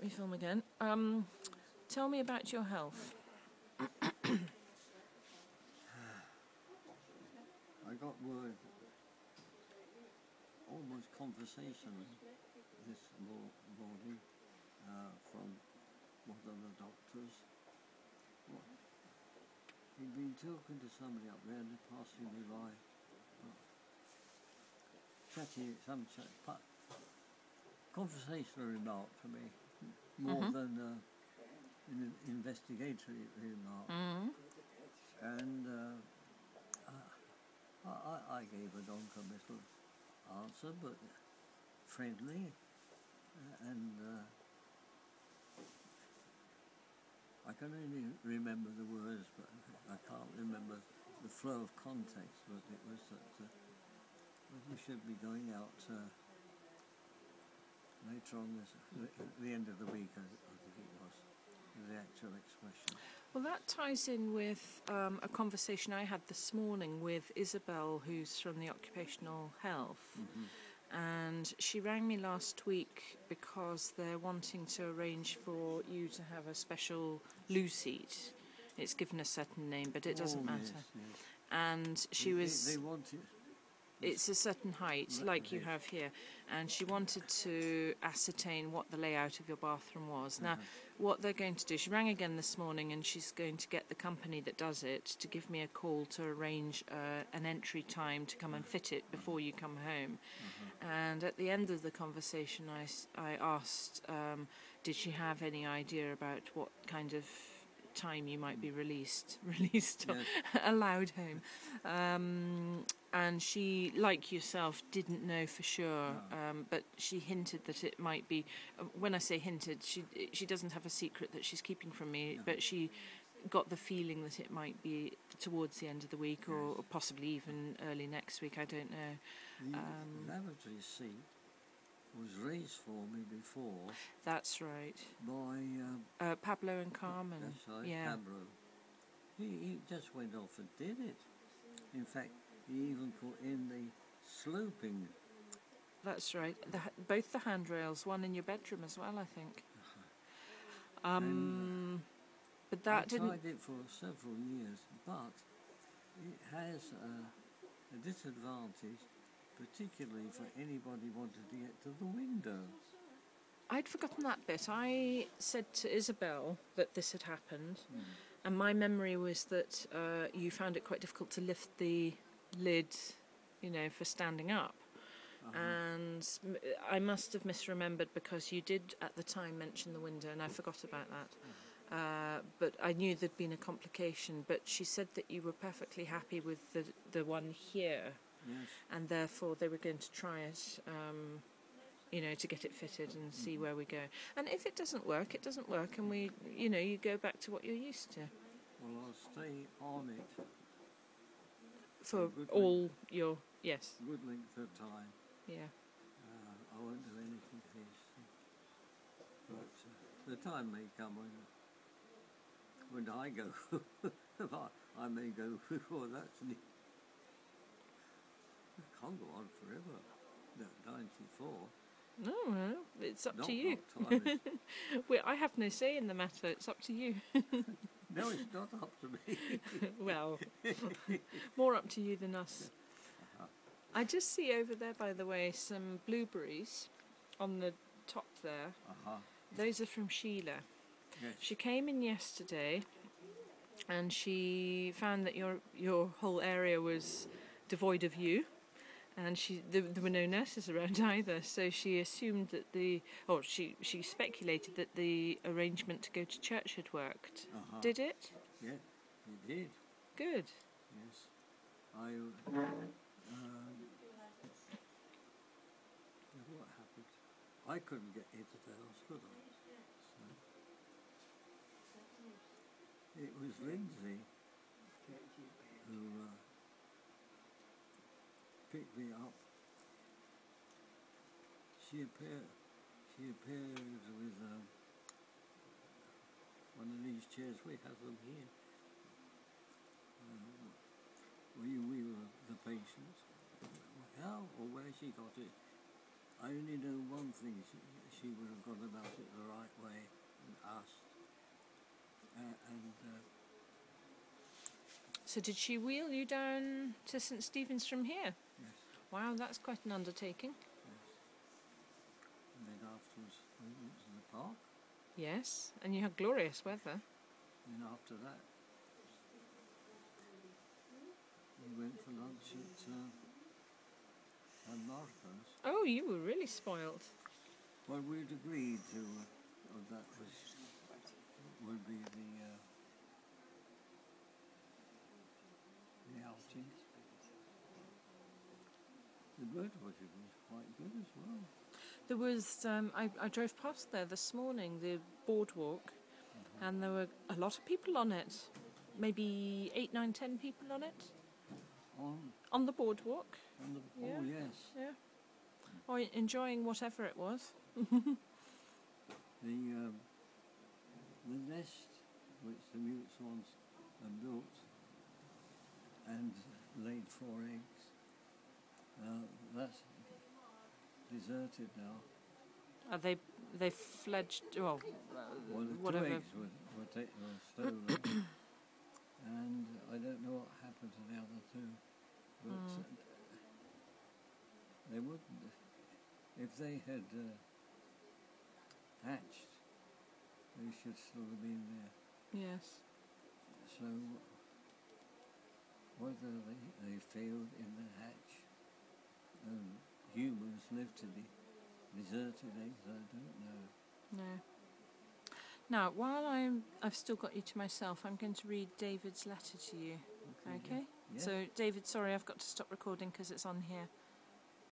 We film again. Tell me about your health. I got word, almost conversationally, this morning from one of the doctors. Well, he'd been talking to somebody up there and they're passing me by. Conversational remark to me, more than an investigatory remark. And I gave a non-committal answer, but friendly, and I can only remember the words, but I can't remember the flow of context. But it was that we should be going out later on at the end of the week, I think it was, the actual expression. Well, that ties in with a conversation I had this morning with Isabel, who's from the Occupational Health. And she rang me last week because they're wanting to arrange for you to have a special loo seat. It's given a certain name, but it doesn't matter. Yes. And she They wanted... It's a certain height, like you have here, and she wanted to ascertain what the layout of your bathroom was. Now, what they're going to do, she rang again this morning, and she's going to get the company that does it to give me a call to arrange an entry time to come and fit it before you come home. And at the end of the conversation, I asked, did she have any idea about what kind of time you might be released or allowed home, and she, like yourself, didn't know for sure, but she hinted that it might be, when I say hinted, she doesn't have a secret that she's keeping from me, but she got the feeling that it might be towards the end of the week, or possibly even early next week, I don't know. The lavatory seat was raised for me before. That's right. By Pablo and Carmen. That's right, yeah. Pablo. He just went off and did it. In fact, he even put in the sloping. That's right. Both the handrails, one in your bedroom as well, I think. But that didn't. I tried it for several years, but it has a disadvantage, particularly for anybody wanting to get to the window. I'd forgotten that bit. I said to Isabel that this had happened, and my memory was that you found it quite difficult to lift the lid, for standing up. And I must have misremembered, because you did at the time mention the window, and I forgot about that. But I knew there'd been a complication. But she said that you were perfectly happy with the one here. Yes. And therefore they were going to try it, to get it fitted and see where we go. And if it doesn't work, it doesn't work, and you go back to what you're used to. Well, I'll stay on it for all your good length of time. Yeah. I won't do anything hasty, but the time may come when I go. I may go before that's needed. It can't go on forever. No, 94. No, it's up to you. Well, I have no say in the matter. It's up to you. No, it's not up to me. Well, more up to you than us. I just see over there, by the way, some blueberries on the top there. Those are from Sheila. Yes. She came in yesterday, and she found that your whole area was devoid of you. And there were no nurses around either, so she assumed that she speculated that the arrangement to go to church had worked. Did it? Yeah, it did. Good. Yes. What happened? I couldn't get into the house, could I? So it was Lindsay who picked me up. She appeared with one of these chairs. We have them here. We were the patients. How or where she got it, I only know one thing. She would have gone about it the right way. So did she wheel you down to St Stephen's from here? Yes. Wow, that's quite an undertaking. Yes. And then afterwards we went to the park. Yes, and you had glorious weather. And after that we went for lunch at Marco's. Oh, you were really spoilt. Well, we'd agreed to that would be the outing. The bird watching was quite good as well. There was, I drove past there this morning, the boardwalk, and there were a lot of people on it. Maybe 8, 9, 10 people on it. On the boardwalk. Oh, yes. Yeah. Or enjoying whatever it was. The nest which the mute swans have built and laid 4 eggs, that's deserted now. Are they fledged? Well, Well, the whatever. 2 eggs were stolen, and I don't know what happened to the other 2. But they wouldn't. If they had hatched, they should still have been there. Yes. So whether they failed in the hatch and humans lived to the deserted eggs, I don't know. No. Now, while I've still got you to myself, I'm going to read David's letter to you. Okay? Yeah. So, David, sorry, I've got to stop recording because it's on here.